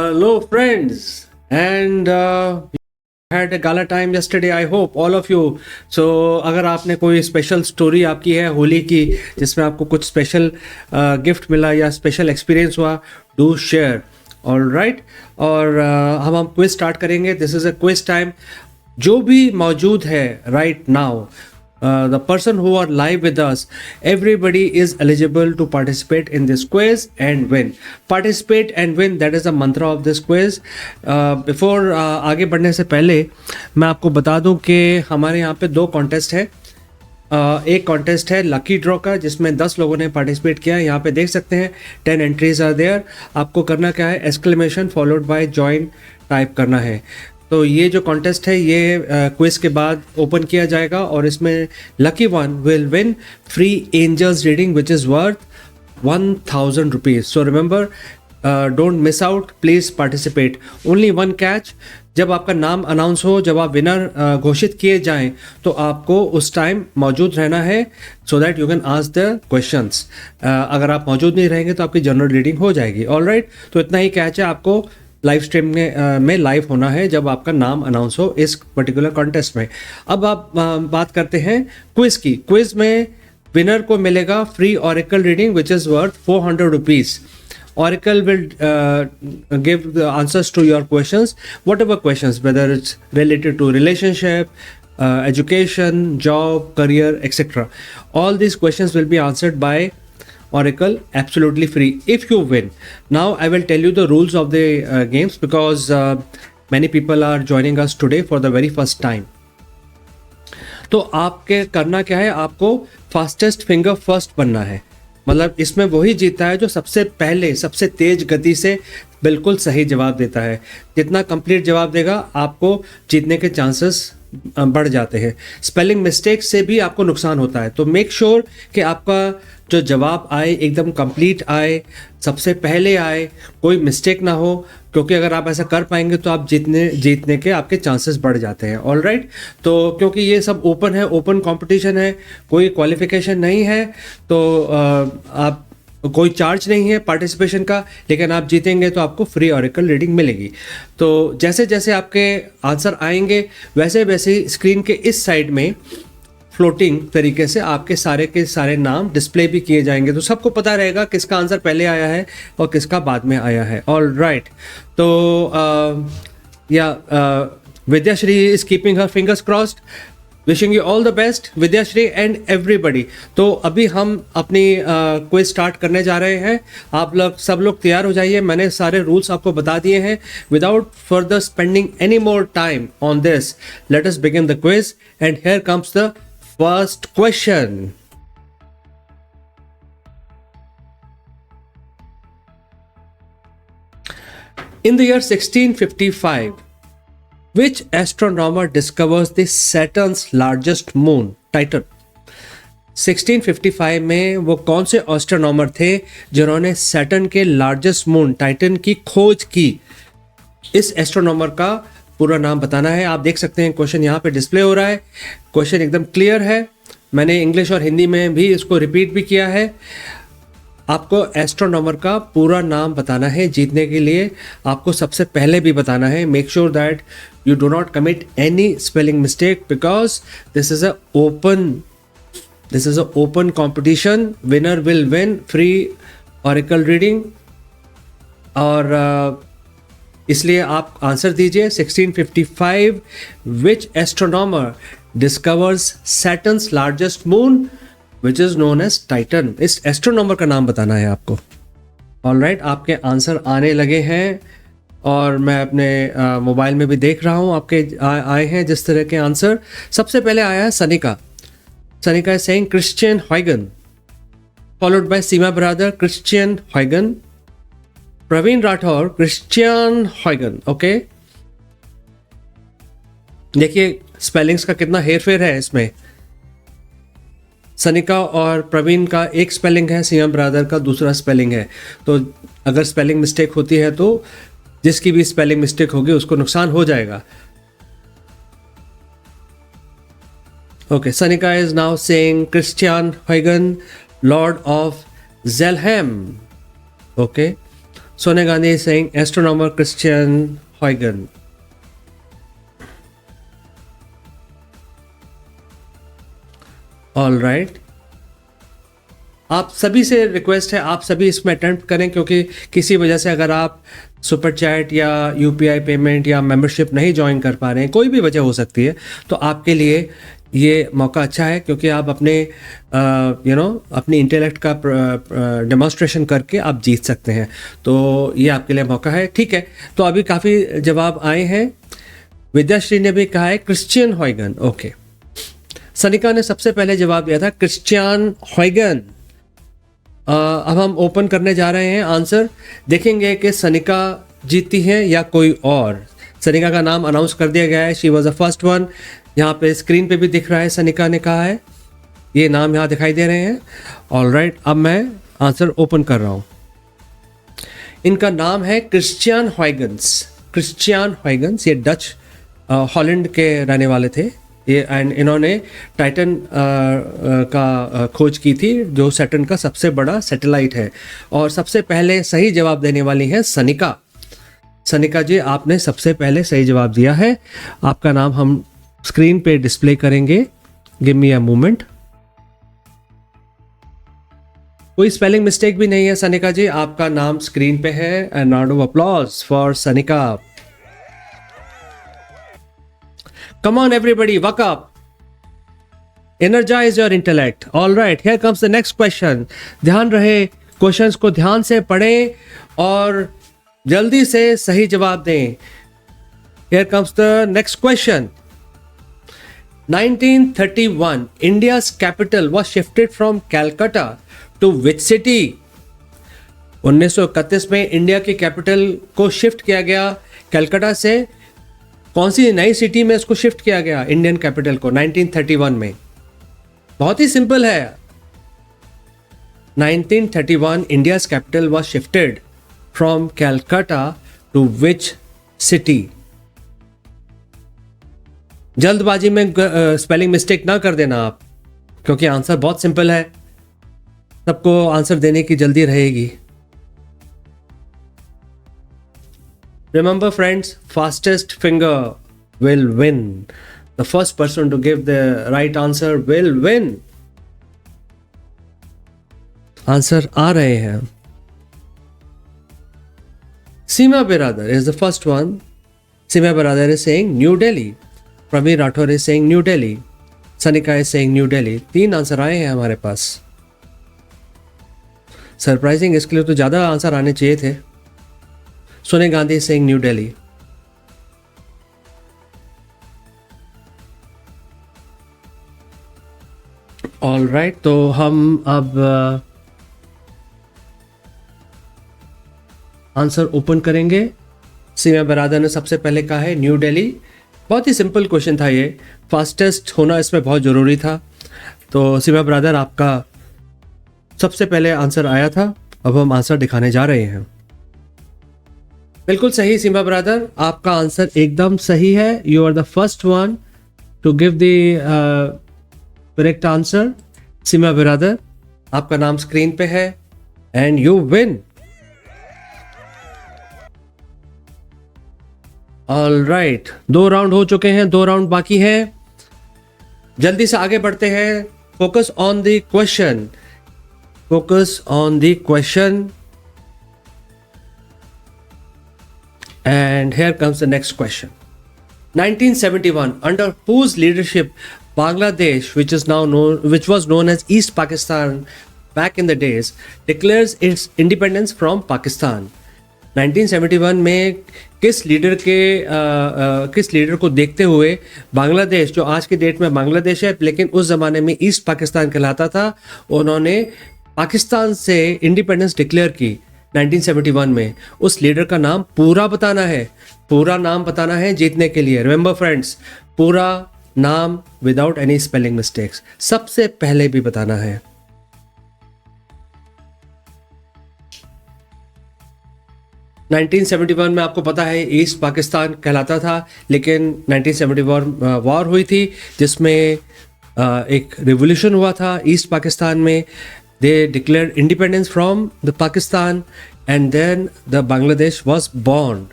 Hello, friends, and had a gala time yesterday. I hope all of you. So, अगर आपने कोई special story आपकी है होली की जिसमें आपको कुछ स्पेशल गिफ्ट मिला या स्पेशल एक्सपीरियंस हुआ, डू शेयर. All right. और हम क्विज स्टार्ट करेंगे. This is a quiz time. जो भी मौजूद है right now, the person who are live with us, everybody is eligible to participate in this quiz and win. Participate and win, that is the mantra of this quiz. Before आगे बढ़ने से पहले मैं आपको बता दूं कि हमारे यहाँ पे 2 कॉन्टेस्ट है. एक कॉन्टेस्ट है लकी ड्रॉ का जिसमें 10 लोगों ने पार्टिसिपेट किया. यहाँ पे देख सकते हैं 10 एंट्रीज आर देयर. आपको करना क्या है, exclamation followed by join type करना है. तो ये जो कॉन्टेस्ट है ये क्विज के बाद ओपन किया जाएगा और इसमें lucky one will win free angels reading which is worth 1000 rupees. So remember, don't miss out, please participate. Only one catch, जब आपका नाम अनाउंस हो, जब आप विनर घोषित किए जाएं तो आपको उस टाइम मौजूद रहना है so that you can ask the questions. अगर आप मौजूद नहीं रहेंगे तो आपकी जनरल रीडिंग हो जाएगी. All right. तो इतना ही कैच है, आपको लाइव स्ट्रीम में लाइव होना है जब आपका नाम अनाउंस हो इस पर्टिकुलर कॉन्टेस्ट में. अब आप बात करते हैं क्विज की. क्विज में विनर को मिलेगा free oracle reading which is worth 400 rupees. Oracle will give the answers to your questions, whatever questions, whether it's related to relationship, education, job, career, etc. All these questions will be answered by Oracle absolutely free if you win. Now I will tell you the rules of the games because many people are joining us today for the very first time. तो आपके करना क्या है, आपको fastest finger first बनना है. मतलब इसमें वही जीतता है जो सबसे पहले सबसे तेज गति से बिल्कुल सही जवाब देता है. जितना कंप्लीट जवाब देगा आपको जीतने के चांसेस बढ़ जाते हैं. स्पेलिंग मिस्टेक से भी आपको नुकसान होता है. तो मेक श्योर कि आपका जो जवाब आए एकदम कंप्लीट आए, सबसे पहले आए, कोई मिस्टेक ना हो, क्योंकि अगर आप ऐसा कर पाएंगे तो आप जीतने के आपके चांसेस बढ़ जाते हैं. All right. तो क्योंकि ये सब ओपन है, ओपन कंपटीशन है, कोई क्वालिफिकेशन नहीं है, तो आप कोई चार्ज नहीं है पार्टिसिपेशन का, लेकिन आप जीतेंगे तो आपको फ्री ऑरेकल रीडिंग मिलेगी. तो जैसे जैसे आपके आंसर आएंगे वैसे वैसे स्क्रीन के इस साइड में फ्लोटिंग तरीके से आपके सारे के सारे नाम डिस्प्ले भी किए जाएंगे, तो सबको पता रहेगा किसका आंसर पहले आया है और किसका बाद में आया है. All right. तो Vidyashree is keeping her fingers crossed. Wishing you all the best Vidyashree and everybody. तो अभी हम अपनी क्विज स्टार्ट करने जा रहे हैं. आप लोग सब लोग तैयार हो जाइए. मैंने सारे रूल्स आपको बता दिए हैं. Without further spending any more time on this, let us begin the quiz and here comes the first question. In the year 1655, which astronomer discovers the Saturn's largest moon, Titan? 1655 में वो कौन से astronomer थे जिन्होंने Saturn के largest moon Titan की खोज की? इस एस्ट्रोनॉमर का पूरा नाम बताना है. आप देख सकते हैं क्वेश्चन यहाँ पे डिस्प्ले हो रहा है. क्वेश्चन एकदम क्लियर है. मैंने इंग्लिश और हिंदी में भी इसको रिपीट भी किया है. आपको एस्ट्रोनॉमर का पूरा नाम बताना है. जीतने के लिए आपको सबसे पहले भी बताना है. Make sure that you do not commit any spelling mistake because this is a open competition. Winner will win free oracle reading. और इसलिए आप आंसर दीजिए. 1655 which astronomer discovers Saturn's largest moon which is known as Titan. इस astronomer का नाम बताना है आपको. All right. आपके आंसर आने लगे हैं और मैं अपने मोबाइल में भी देख रहा हूँ आपके आए हैं जिस तरह के आंसर. सबसे पहले आया है Sanika. Sanika is saying Christian हॉयगन, followed by Seema brother Christian हॉयगन. Praveen Rathore Christian हॉयगन. Okay, देखिए स्पेलिंग्स का कितना हेरफेर है इसमें. सनिका और प्रवीण का एक स्पेलिंग है, सीएम ब्रदर का दूसरा स्पेलिंग है. तो अगर स्पेलिंग मिस्टेक होती है तो जिसकी भी स्पेलिंग मिस्टेक होगी उसको नुकसान हो जाएगा. Okay, Sanika is now saying Christian हॉयगन, Lord of Zeelhem. Okay, Sonia Gandhi is saying astronomer Christian Huygens. All right. आप सभी से रिक्वेस्ट है, आप सभी इसमें अटेम्प्ट करें, क्योंकि किसी वजह से अगर आप सुपर चैट या यूपीआई पेमेंट या मेंबरशिप नहीं ज्वाइन कर पा रहे हैं, कोई भी वजह हो सकती है, तो आपके लिए ये मौका अच्छा है, क्योंकि आप अपने अपनी इंटेलेक्ट का डेमोन्स्ट्रेशन करके आप जीत सकते हैं। तो ये आपके लिए मौका है। ठीक है, तो अभी काफ़ी जवाब आए हैं। विद्याश्री ने भी कहा है क्रिश्चियन हॉयगन। ओके, सनिका ने सबसे पहले जवाब दिया था क्रिश्चियन हॉयगन। अब हम ओपन करने जा रहे हैं आंसर, देखेंगे कि सनिका जीती हैं या कोई और। सनिका का नाम अनाउंस कर दिया गया है, she was the first one. यहाँ पे स्क्रीन पे भी दिख रहा है, सनिका ने कहा है, ये नाम यहाँ दिखाई दे रहे हैं। ऑलराइट, अब मैं आंसर ओपन कर रहा हूँ। इनका नाम है क्रिश्चियन हॉयगन्स। क्रिश्चियन हॉयगन्स ये डच हॉलैंड के रहने वाले थे ये, एंड इन्होंने टाइटन का खोज की थी, जो सैटर्न का सबसे बड़ा सैटेलाइट है। और सबसे पहले सही जवाब देने वाली है सनिका। सनिका जी, आपने सबसे पहले सही जवाब दिया है। आपका नाम हम स्क्रीन पे डिस्प्ले करेंगे। Give me a moment. कोई स्पेलिंग मिस्टेक भी नहीं है सनिका जी, आपका नाम स्क्रीन पे है। And round of applause for Sanika. Come on everybody, wake up. Energize your intellect. All right, here comes the next question. ध्यान रहे, क्वेश्चंस को ध्यान से पढ़ें और जल्दी से सही जवाब दें। Here comes the next question. 1931, India's capital was shifted from Calcutta to which city? 1931 में इंडिया की कैपिटल को शिफ्ट किया गया कलकत्ता से। कौन सी नई सिटी में इसको शिफ्ट किया गया इंडियन कैपिटल को 1931 में? बहुत ही सिंपल है। 1931 India's capital was shifted from Calcutta to which city? जल्दबाजी में स्पेलिंग मिस्टेक ना कर देना आप, क्योंकि आंसर बहुत सिंपल है, सबको आंसर देने की जल्दी रहेगी। Remember friends, fastest finger will win. The first person to give the right answer will win. Answer आ रहे हैं। सीमा बिरादर is the first one. Seema Biradar is saying New Delhi. Praveer Rathore is saying New Delhi. Sanika is saying New Delhi. 3 answer आए हैं हमारे पास। Surprising, इसके लिए तो ज़्यादा आंसर आने चाहिए थे। Sonia Gandhi is saying New Delhi. All right, तो हम अब आंसर ओपन करेंगे। सीमा बिरादर ने सबसे पहले कहा है न्यू दिल्ली। बहुत ही सिंपल क्वेश्चन था ये, फास्टेस्ट होना इसमें बहुत ज़रूरी था। तो सीमा बिरादर, आपका सबसे पहले आंसर आया था। अब हम आंसर दिखाने जा रहे हैं। बिल्कुल सही सीमा ब्रदर, आपका आंसर एकदम सही है। You are the first one to give the correct answer. Seema brother, आपका नाम स्क्रीन पे है and you win. All right, 2 round हो चुके हैं, 2 राउंड बाकी हैं। जल्दी से आगे बढ़ते हैं। Focus on the question, focus on the question. And here comes the next question. 1971, under whose leadership Bangladesh, which was known as East Pakistan back in the days, declares its independence from Pakistan? 1971 में किस leader को देखते हुए बांग्लादेश, जो आज की date में बांग्लादेश है लेकिन उस जमाने में ईस्ट पाकिस्तान कहलाता था, उन्होंने पाकिस्तान से इंडिपेंडेंस डिक्लेयर की 1971 में। उस लीडर का नाम पूरा बताना है, पूरा नाम बताना है जीतने के लिए। रिमेंबर फ्रेंड्स, पूरा नाम विदाउट एनी स्पेलिंग मिस्टेक्स सबसे पहले भी बताना है। नाइनटीन 1971 में आपको पता है ईस्ट पाकिस्तान कहलाता था, लेकिन 1971 वॉर हुई थी जिसमें एक रिवोल्यूशन हुआ था ईस्ट पाकिस्तान में। They declared independence from the Pakistan and then the Bangladesh was born.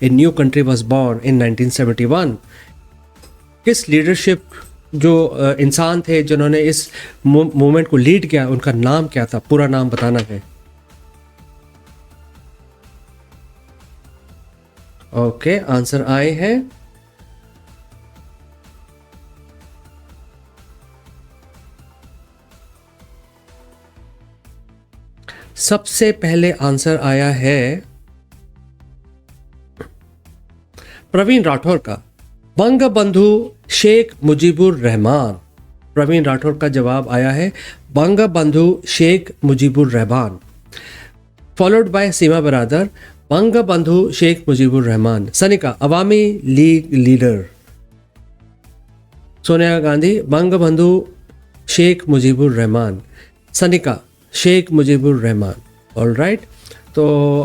A new country was born in 1971. किस लीडरशिप जो इंसान थे जिन्होंने इस मूवमेंट को लीड किया, उनका नाम क्या था? पूरा नाम बताना है. ओके, आंसर आए हैं. सबसे पहले आंसर आया है प्रवीण राठौर का, बंगबंधु शेख मुजीबुर रहमान. प्रवीण राठौर का जवाब आया है Bangabandhu Sheikh Mujibur Rahman, followed by Seema Baradar, Bangabandhu Sheikh Mujibur Rahman. Sanika, Awami League leader. Sonia Gandhi, Bangabandhu Sheikh Mujibur Rahman. Sanika, Sheikh Mujibur Rahman. All right, तो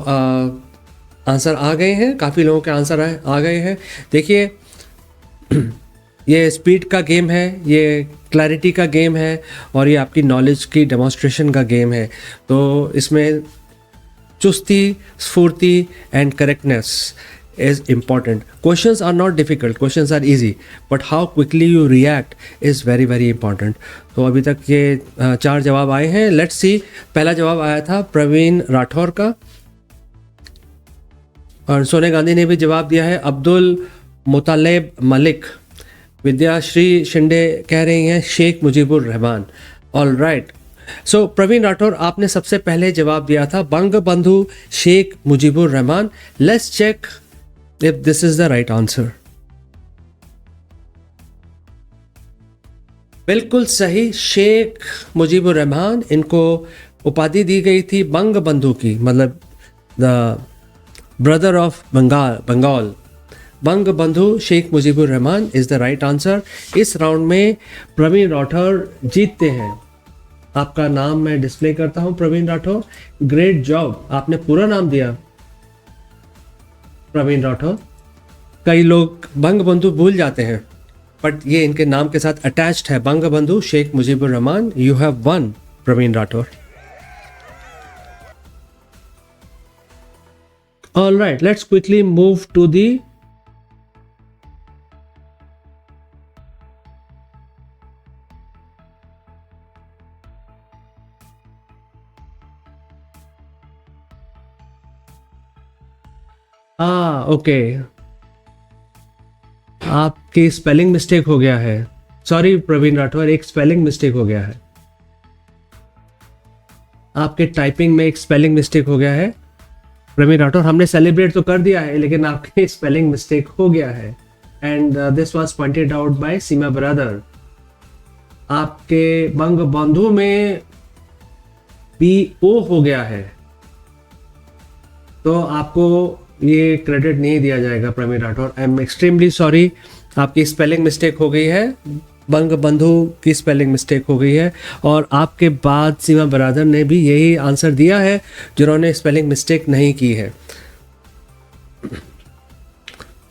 आंसर आ गए हैं. काफ़ी लोगों के आंसर आ गए हैं. देखिए, ये स्पीड का गेम है, ये क्लैरिटी का गेम है, और ये आपकी नॉलेज की डेमोन्स्ट्रेशन का गेम है. तो इसमें चुस्ती, स्फूर्ति and correctness is important. Questions are not difficult, questions are easy, but how quickly you react is very very important. तो अभी तक ये 4 जवाब आए हैं. Let's see. पहला जवाब आया था प्रवीण राठौर का, और सोनिया गांधी ने भी जवाब दिया है अब्दुल मुतालिब मलिक. विद्याश्री शिंदे कह रही हैं Sheikh Mujibur Rahman. All right, so Praveen Rathore, आपने सबसे पहले जवाब दिया था Bangabandhu Sheikh Mujibur Rahman. Let's check if this is the right answer. बिल्कुल सही, शेख मुजीबुर रहमान. इनको उपाधि दी गई थी बंगबंधु की, मतलब the brother of Bengal. Bangabandhu Sheikh Mujibur Rahman is the right answer. इस राउंड में प्रवीण राठौर जीतते हैं. आपका नाम मैं डिस्प्ले करता हूं, प्रवीण राठौर. Great job. आपने पूरा नाम दिया प्रवीण राठौर. कई लोग बंगबंधु भूल जाते हैं, बट ये इनके नाम के साथ अटैच्ड है, Bangabandhu Sheikh Mujibur Rahman. You have won, Praveen Rathore. All right, let's quickly move to the okay, आपकी स्पेलिंग मिस्टेक हो गया है. सॉरी प्रवीण राठौर, एक स्पेलिंग मिस्टेक हो गया है. आपके टाइपिंग में एक स्पेलिंग मिस्टेक हो गया है प्रवीण राठौर. हमने सेलिब्रेट तो कर दिया है, लेकिन आपके स्पेलिंग मिस्टेक हो गया है. And this was pointed out by Seema brother. आपके बंगबंधु में BO हो गया है, तो आपको ये क्रेडिट नहीं दिया जाएगा Praveen Rathore. I am extremely sorry, आपकी स्पेलिंग मिस्टेक हो गई है, बंगबंधु की स्पेलिंग मिस्टेक हो गई है. और आपके बाद सीमा बरादर ने भी यही आंसर दिया है, जिन्होंने स्पेलिंग मिस्टेक नहीं की है.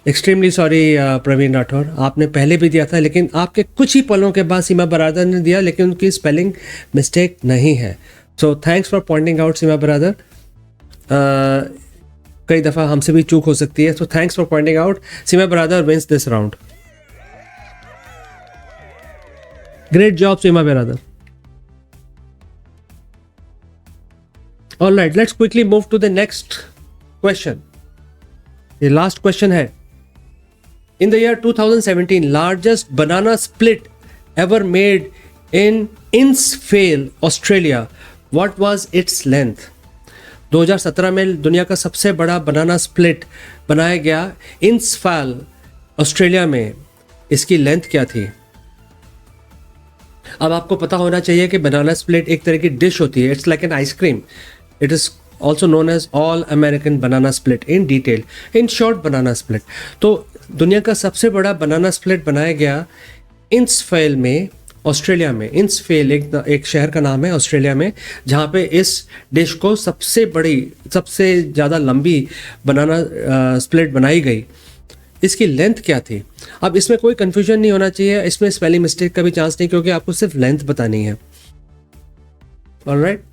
एक्सट्रीमली सॉरी प्रवीण राठौर, आपने पहले भी दिया था, लेकिन आपके कुछ ही पलों के बाद सीमा बरादर ने दिया, लेकिन उनकी स्पेलिंग मिस्टेक नहीं है. So thanks for pointing out Seema Baradar. कई दफ़ा हमसे भी चूक हो सकती है, so thanks for pointing out. Seema Baradar wins this round. Great job Seema Baradar. All right, let's quickly move to the next question. ये लास्ट क्वेश्चन है. In the year 2017, largest banana split ever made in Innisfail Australia, what was its length? 2017 में दुनिया का सबसे बड़ा बनाना split बनाया गया इंसफेल Australia में. इसकी लेंथ क्या थी? अब आपको पता होना चाहिए कि बनाना स्प्लिट एक तरह की डिश होती है. It's like an ice cream. It is also known as all American banana split. In detail, in short, banana split. तो दुनिया का सबसे बड़ा बनाना स्प्लिट बनाया गया इंसफेल में, ऑस्ट्रेलिया में. इंसफेल एक शहर का नाम है ऑस्ट्रेलिया में, जहाँ पे इस डिश को सबसे ज़्यादा लंबी बनाना स्प्लिट बनाई गई. इसकी लेंथ क्या थी? अब इसमें कोई कंफ्यूजन नहीं होना चाहिए, इसमें स्पेलिंग मिस्टेक का भी चांस नहीं, क्योंकि आपको सिर्फ लेंथ बतानी है. ऑलराइट,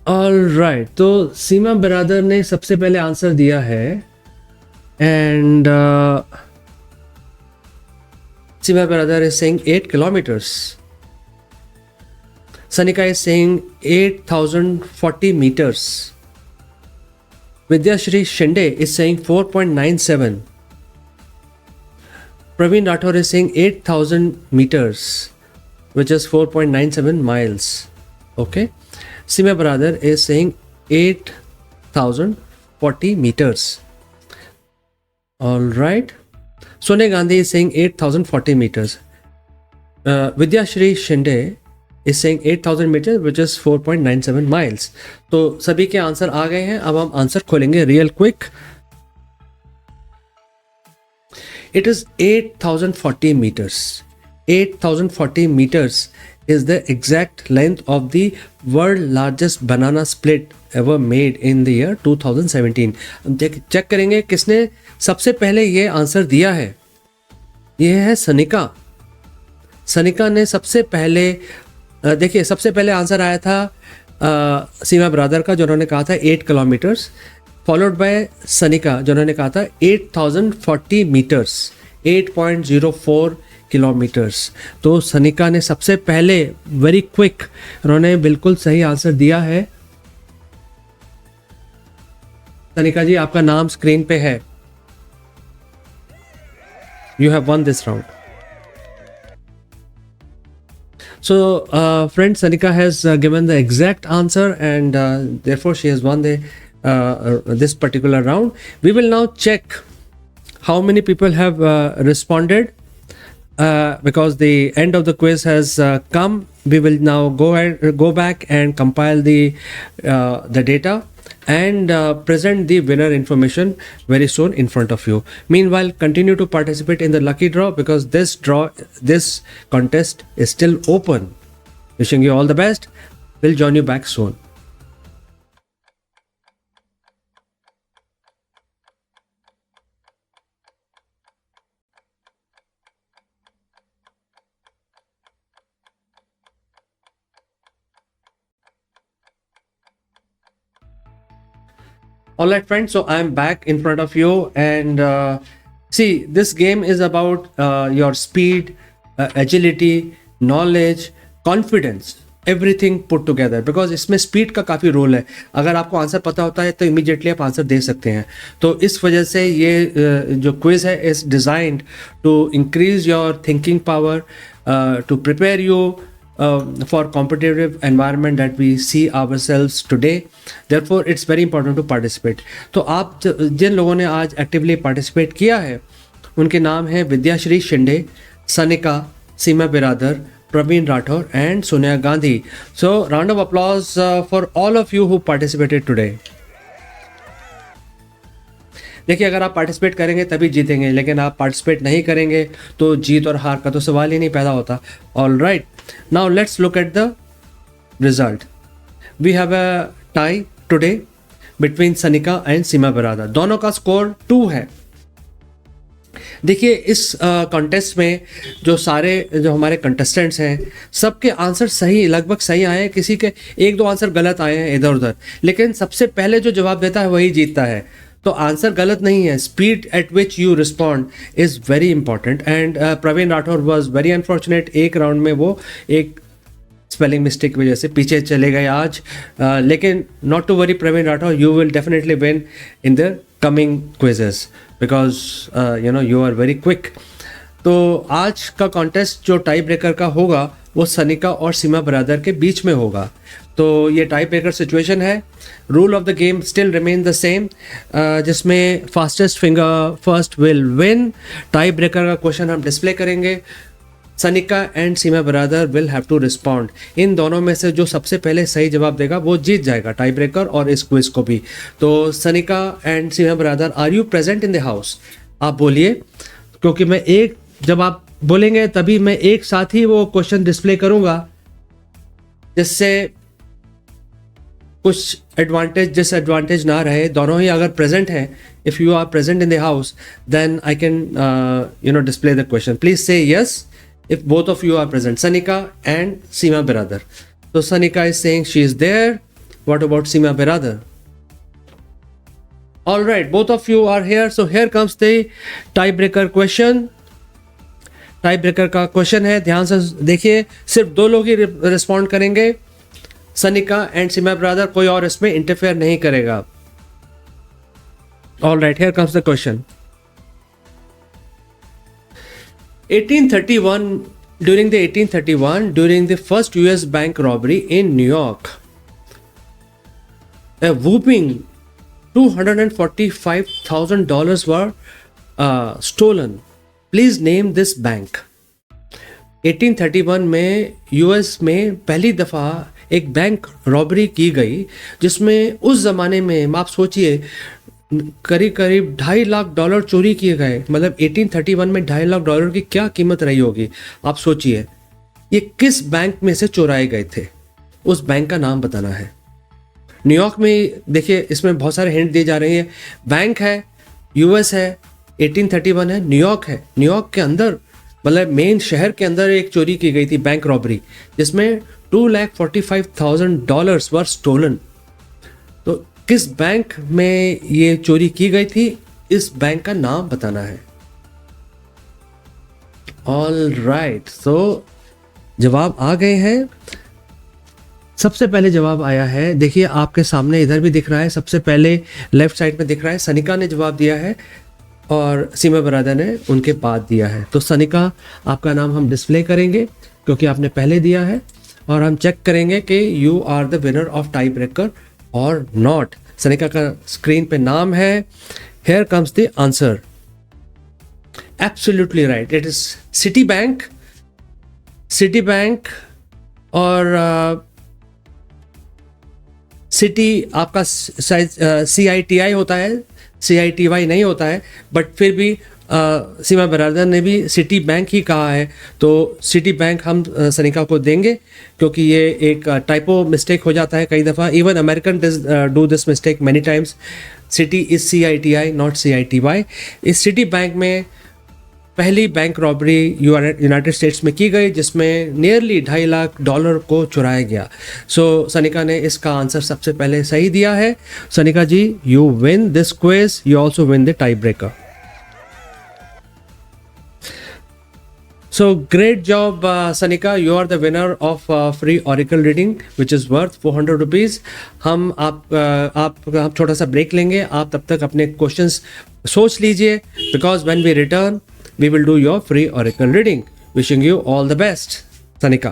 ऑल राइट, तो सीमा बिरादर ने सबसे पहले आंसर दिया है एंड सीमा बिरादर is saying 8 kilometers. Sanika is saying 8,040 meters. Vidyashri Shinde is saying 4.97. Praveen Rathore is saying 8,000 meters, which is 4.97 miles. Okay. Sima Brother is saying 8,040 meters. All right. Sonia Gandhi is saying 8,040 meters. Vidyashri Shinde is saying 8,000 meters, which is 4.97 miles. तो सभी के answer आ गए हैं. अब हम answer खोलेंगे real quick. It is 8,040 meters. 8,040 meters is the exact length of the world largest banana split ever made in the year 2017. Check करेंगे किसने सबसे पहले ये आंसर दिया है. ये है सनिका. सनिका ने सबसे पहले देखिए सबसे पहले आंसर आया था सीमा ब्रदर का, जिन्होंने कहा था 8 किलोमीटर्स, फॉलोड बाय सनिका जिन्होंने कहा था 8,040 मीटर्स, 8.04 किलोमीटर्स. तो सनिका ने सबसे पहले वेरी क्विक, उन्होंने बिल्कुल सही आंसर दिया है. सनिका जी, आपका नाम स्क्रीन पे है. You have one this round. So, friend, Sanika has given the exact answer, and therefore she has won this particular round. We will now check how many people have responded, because the end of the quiz has come. We will now go back and compile the data and present the winner information very soon in front of you. Meanwhile, continue to participate in the lucky draw, because this contest is still open. Wishing you all the best. We'll join you back soon. All right, friends. So I'm back in front of you, and see, this game is about your speed, agility, knowledge, confidence, everything put together. Because इसमें speed का काफ़ी role है. अगर आपको answer पता होता है तो immediately आप आंसर दे सकते हैं. तो इस वजह से ये जो क्विज है is designed to increase your thinking power, to prepare you for competitive environment that we see ourselves today. Therefore it's very important to participate. तो आप जिन लोगों ने आज एक्टिवली पार्टिसिपेट किया है उनके नाम है विद्याश्री शिंदे, सनिका, सीमा बिरादर, Praveen Rathore and Sonia Gandhi. So round of applause for all of you who participated today. देखिए, अगर आप पार्टिसिपेट करेंगे तभी जीतेंगे, लेकिन आप पार्टिसिपेट नहीं करेंगे तो जीत और हार का तो सवाल ही नहीं पैदा होता. All right, now let's look at the result. We have a tie today between Sanika and Seema Biradar. दोनों का स्कोर 2 है. देखिए, इस कॉन्टेस्ट में जो हमारे कंटेस्टेंट्स हैं सबके आंसर सही, लगभग सही आए हैं. किसी के 1-2 आंसर गलत आए हैं इधर उधर, लेकिन सबसे पहले जो जवाब देता है वही जीतता है. तो आंसर गलत नहीं है. Speed at which you respond is very important. And Praveen Rathore was very unfortunate. एक राउंड में वो एक स्पेलिंग मिस्टेक की वजह से पीछे चले गए आज. लेकिन not to worry Praveen Rathore, you will definitely win in the coming quizzes, because you are very quick. तो आज का कॉन्टेस्ट जो टाई ब्रेकर का होगा वो सनिका और सीमा बिरादर के बीच में होगा. तो ये टाई ब्रेकर सिचुएशन है. Rule of the game still remain the same, जिसमें fastest finger first will win. Tie breaker का क्वेश्चन हम डिस्प्ले करेंगे. Sanika and Seema Biradar will have to respond. इन दोनों में से जो सबसे पहले सही जवाब देगा वो जीत जाएगा टाई ब्रेकर और इस क्विज को भी. तो Sanika and Seema Biradar, are you present in the house? आप बोलिए, क्योंकि जब आप बोलेंगे तभी मैं एक साथ ही वो क्वेश्चन डिस्प्ले करूंगा, जिससे कुछ एडवांटेज डिसएडवांटेज ना रहे. दोनों ही अगर प्रेजेंट हैं, if you are present in the house, then I can display the question. Please say yes if both of you are present, Sanika and Seema Biradar. So Sanika is saying she is there. What about Seema Biradar? All right, both of you are here. So here comes the tiebreaker question. Tiebreaker का question है, ध्यान से देखिए, सिर्फ 2 लोग ही respond करेंगे, Sanika and Seema brother, कोई और इसमें इंटरफेयर नहीं करेगा. All right, here comes the question. 1831, during the 1831, during the first US bank robbery in New York, a whooping $245,000 were stolen. Please name this bank. 1831 में यूएस में पहली दफ़ा एक बैंक रॉबरी की गई, जिसमें उस ज़माने में आप सोचिए करीब करीब $2.5 लाख चोरी किए गए. मतलब 1831 में $2.5 लाख की क्या कीमत रही होगी, आप सोचिए. ये किस बैंक में से चुराए गए थे, उस बैंक का नाम बताना है. न्यूयॉर्क में देखिए, इसमें बहुत सारे हिंट दिए जा रहे हैं. बैंक है, यूएस है, 1831 है, न्यूयॉर्क है. न्यूयॉर्क के अंदर, मतलब मेन शहर के अंदर एक चोरी की गई थी, बैंक रॉबरी, जिसमें $245,000 वर स्टोलन. तो किस बैंक में ये चोरी की गई थी, इस बैंक का नाम बताना है. ऑल राइट, तो जवाब आ गए हैं. सबसे पहले जवाब आया है, देखिए आपके सामने इधर भी दिख रहा है, सबसे पहले लेफ्ट साइड में दिख रहा है, सनिका ने जवाब दिया है और सीमा बरादर ने उनके बाद दिया है. तो सनिका, आपका नाम हम डिस्प्ले करेंगे क्योंकि आपने पहले दिया है, और हम चेक करेंगे कि you are the winner of tiebreaker और नॉट. सनिका का स्क्रीन पे नाम है. Here comes the answer. Absolutely right, it is Citibank. Citibank और सिटी आपका CITI होता है, CITY नहीं होता है, बट फिर भी सीमा बरादर ने भी सिटी बैंक ही कहा है, तो सिटी बैंक हम सनिका को देंगे क्योंकि ये एक टाइपो मिस्टेक हो जाता है कई दफ़ा. Even American do this mistake many times. City is CITI not CITY. इस सिटी बैंक में पहली बैंक रॉबरी यूनाइटेड स्टेट्स में की गई, जिसमें नियरली $2.5 लाख को चुराया गया. सो सनिका ने इसका आंसर सबसे पहले सही दिया है. Sanika ji, you win this quiz, you also win the tie breaker. So great job Sanika, you are the winner of free oracle reading which is worth ₹400. हम आप छोटा सा ब्रेक लेंगे, आप तब तक अपने क्वेश्चंस सोच लीजिए, because when we return we will do your free oracle reading. Wishing you all the best, Sanika.